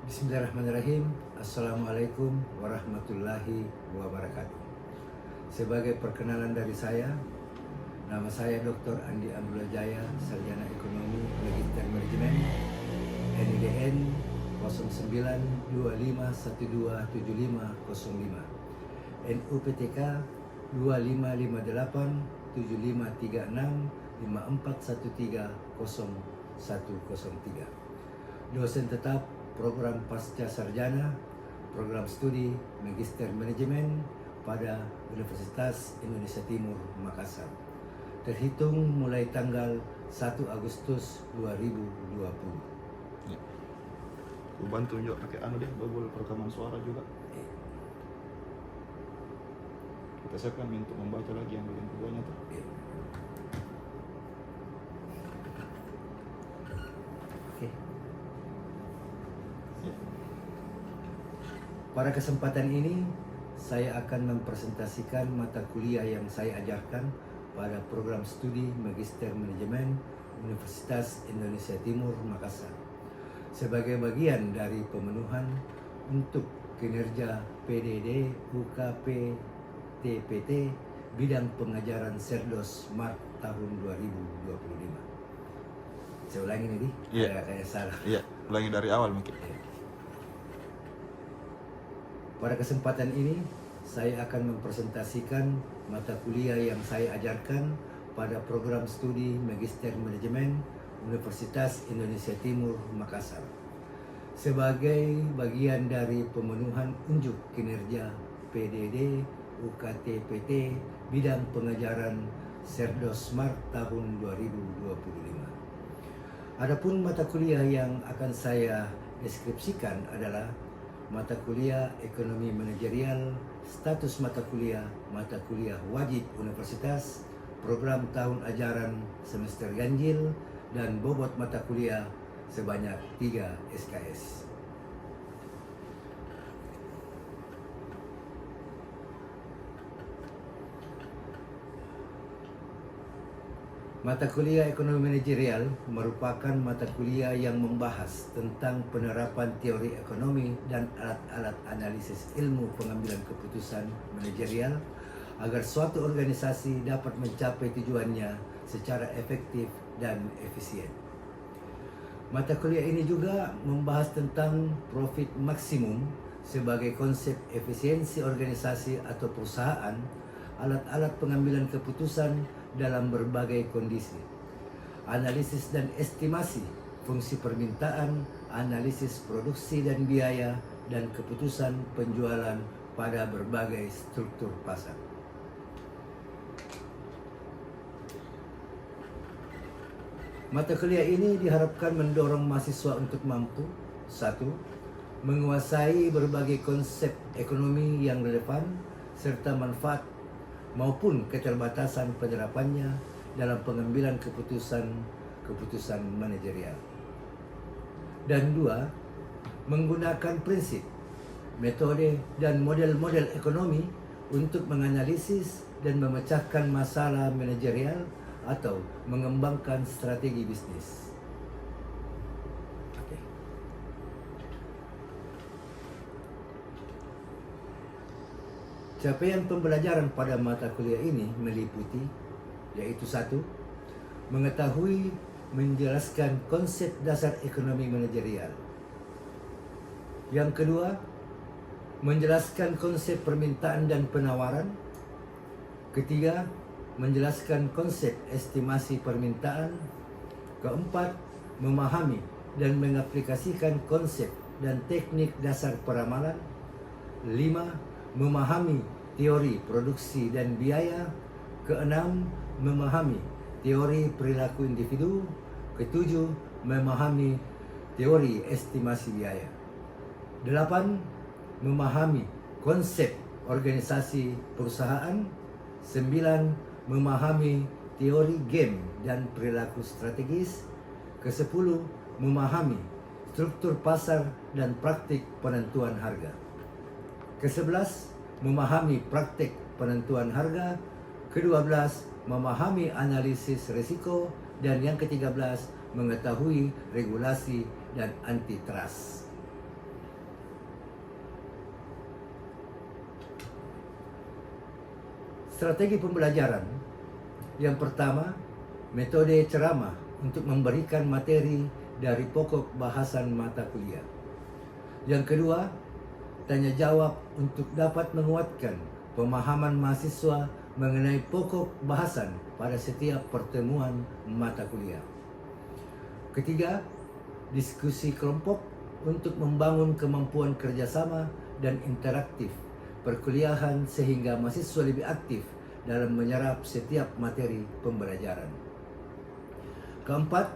Bismillahirrahmanirrahim. Assalamualaikum warahmatullahi wabarakatuh. Sebagai perkenalan dari saya, nama saya Dr. Andi Amrullah Jaya, Sarjana Ekonomi Magister Manajemen, NIDN 0925127505, NUPTK 2558-3536-5413-0103. Dosen tetap program Pasca Sarjana, program studi Magister Manajemen pada Universitas Indonesia Timur, Makassar. Terhitung mulai tanggal 1 Agustus 2020. Ya. Gue bantu juga pakai double perekaman suara juga. Kita siapkan untuk membaca lagi yang bagian keduanya tuh. Oke. Pada kesempatan ini, saya akan mempresentasikan mata kuliah yang saya ajarkan pada program studi Magister Manajemen Universitas Indonesia Timur, Makassar, sebagai bagian dari pemenuhan untuk kinerja PDD UKP TPT bidang pengajaran Serdos Mart tahun 2025. Saya ulangi nih, Iya. kayak salah. Iya, ulangi dari awal mungkin. Pada kesempatan ini, saya akan mempresentasikan mata kuliah yang saya ajarkan pada program studi Magister Manajemen Universitas Indonesia Timur, Makassar, sebagai bagian dari pemenuhan unjuk kinerja PDD UKTPT bidang pengajaran Serdos Mart tahun 2025. Adapun mata kuliah yang akan saya deskripsikan adalah mata kuliah Ekonomi Manajerial, status mata kuliah wajib universitas, program tahun ajaran semester ganjil, dan bobot mata kuliah sebanyak 3 SKS. Mata kuliah Ekonomi Manajerial merupakan mata kuliah yang membahas tentang penerapan teori ekonomi dan alat-alat analisis ilmu pengambilan keputusan manajerial agar suatu organisasi dapat mencapai tujuannya secara efektif dan efisien. Mata kuliah ini juga membahas tentang profit maksimum sebagai konsep efisiensi organisasi atau perusahaan, alat-alat pengambilan keputusan dalam berbagai kondisi, analisis dan estimasi fungsi permintaan, analisis produksi dan biaya, dan keputusan penjualan pada berbagai struktur pasar. Mata kuliah ini diharapkan mendorong mahasiswa untuk mampu: 1. Menguasai berbagai konsep ekonomi yang relevan serta manfaat maupun keterbatasan penerapannya dalam pengambilan keputusan manajerial. Dan 2. Menggunakan prinsip, metode, dan model-model ekonomi untuk menganalisis dan memecahkan masalah manajerial atau mengembangkan strategi bisnis. Capaian pembelajaran pada mata kuliah ini meliputi, yaitu 1. Mengetahui menjelaskan konsep dasar ekonomi manajerial. Yang kedua, menjelaskan konsep permintaan dan penawaran. Ketiga, menjelaskan konsep estimasi permintaan. Keempat, memahami dan mengaplikasikan konsep dan teknik dasar peramalan. 5. Memahami teori produksi dan biaya. Keenam, memahami teori perilaku individu. Ketujuh, memahami teori estimasi biaya. 8. Memahami konsep organisasi perusahaan. 9. Memahami teori game dan perilaku strategis. Ke-10, memahami struktur pasar dan praktik penentuan harga. Ke-11, memahami praktik penentuan harga. Ke-12, memahami analisis risiko. Dan yang ke-13, mengetahui regulasi dan antitrust. Strategi pembelajaran. Yang pertama, metode ceramah untuk memberikan materi dari pokok bahasan mata kuliah. Yang kedua, tanya jawab untuk dapat menguatkan pemahaman mahasiswa mengenai pokok bahasan pada setiap pertemuan mata kuliah. Ketiga, diskusi kelompok untuk membangun kemampuan kerjasama dan interaktif perkuliahan sehingga mahasiswa lebih aktif dalam menyerap setiap materi pembelajaran. Keempat,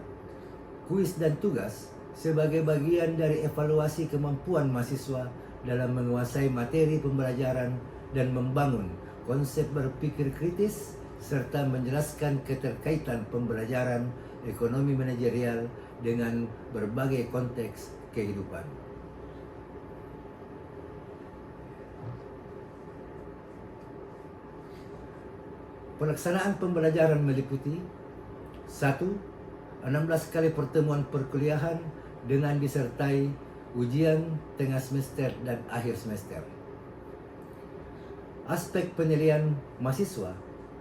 kuis dan tugas sebagai bagian dari evaluasi kemampuan mahasiswa dalam menguasai materi pembelajaran dan membangun konsep berpikir kritis serta menjelaskan keterkaitan pembelajaran ekonomi manajerial dengan berbagai konteks kehidupan. Pelaksanaan pembelajaran meliputi 1. 16 kali pertemuan perkuliahan dengan disertai ujian tengah semester dan akhir semester. Aspek penilaian mahasiswa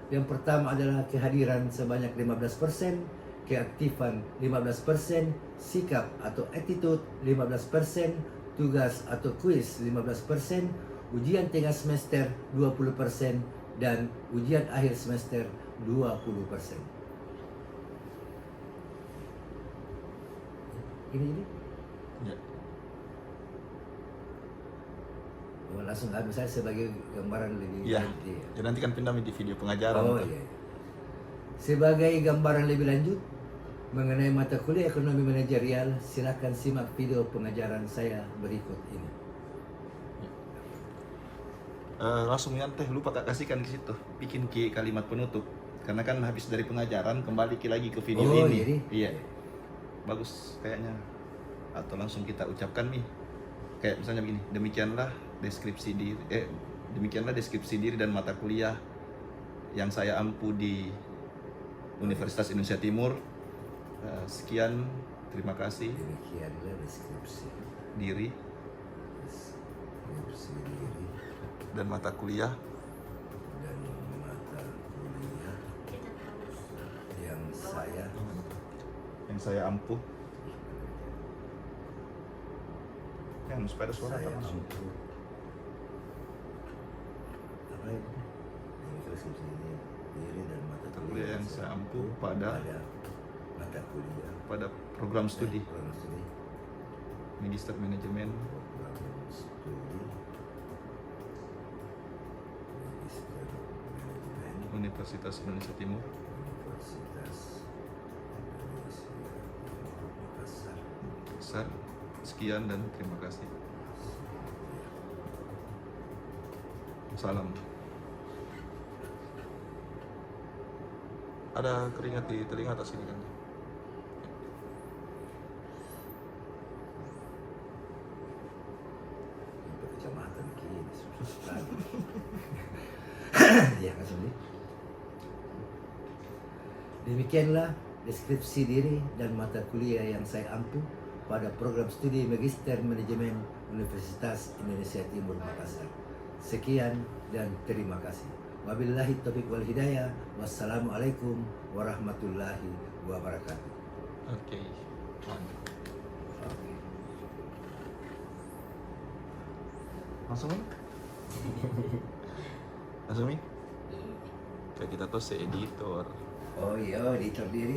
yang pertama adalah kehadiran sebanyak 15%, keaktifan 15%, sikap atau attitude 15%, tugas atau kuis 15%, ujian tengah semester 20%, dan ujian akhir semester 20%. Ini. Ya. Oh, langsung ambil saya sebagai gambaran lebih Iya. lanjut. Ya nanti kan pindah di video pengajaran. Oh iya. Sebagai gambaran lebih lanjut mengenai mata kuliah ekonomi manajerial, silakan simak video pengajaran saya berikut ini. Langsung nyantai, lupa kak kasihkan ke situ, bikin kalimat penutup karena kan habis dari pengajaran kembali lagi ke video Oh, ini. jadi? Iya, bagus kayaknya. Atau langsung kita ucapkan nih, kayak misalnya begini, demikianlah deskripsi diri dan mata kuliah yang saya ampu di Universitas Indonesia Timur. Sekian, terima kasih. Demikianlah deskripsi Diri diri dan mata kuliah dan mata kuliah yang saya ampuh. Yang supaya ada suara saya langsung. ampu. Apa itu? Deskripsi diri dan mata Kuliah yang saya ampuh pada mata kuliah pada program studi program studi Magister Manajemen program studi Magister Manajemen Universitas Indonesia Timur. Universitas Indonesia Makassar. Besar. Sekian dan terima kasih. Salam. Ada keringat di telinga atas sini kan? Kecamatan kini susah. Ya kan Sudi? Demikianlah deskripsi diri dan mata kuliah yang saya ampu pada program studi Magister Manajemen Universitas Indonesia Timur Makassar. Sekian dan terima kasih. Wabillahi taufiq wal hidayah. Wassalamualaikum warahmatullahi wabarakatuh. Oke. Langsung nih? Langsung nih? Kayak kita tuh se-editor. Oh iya, editor diri.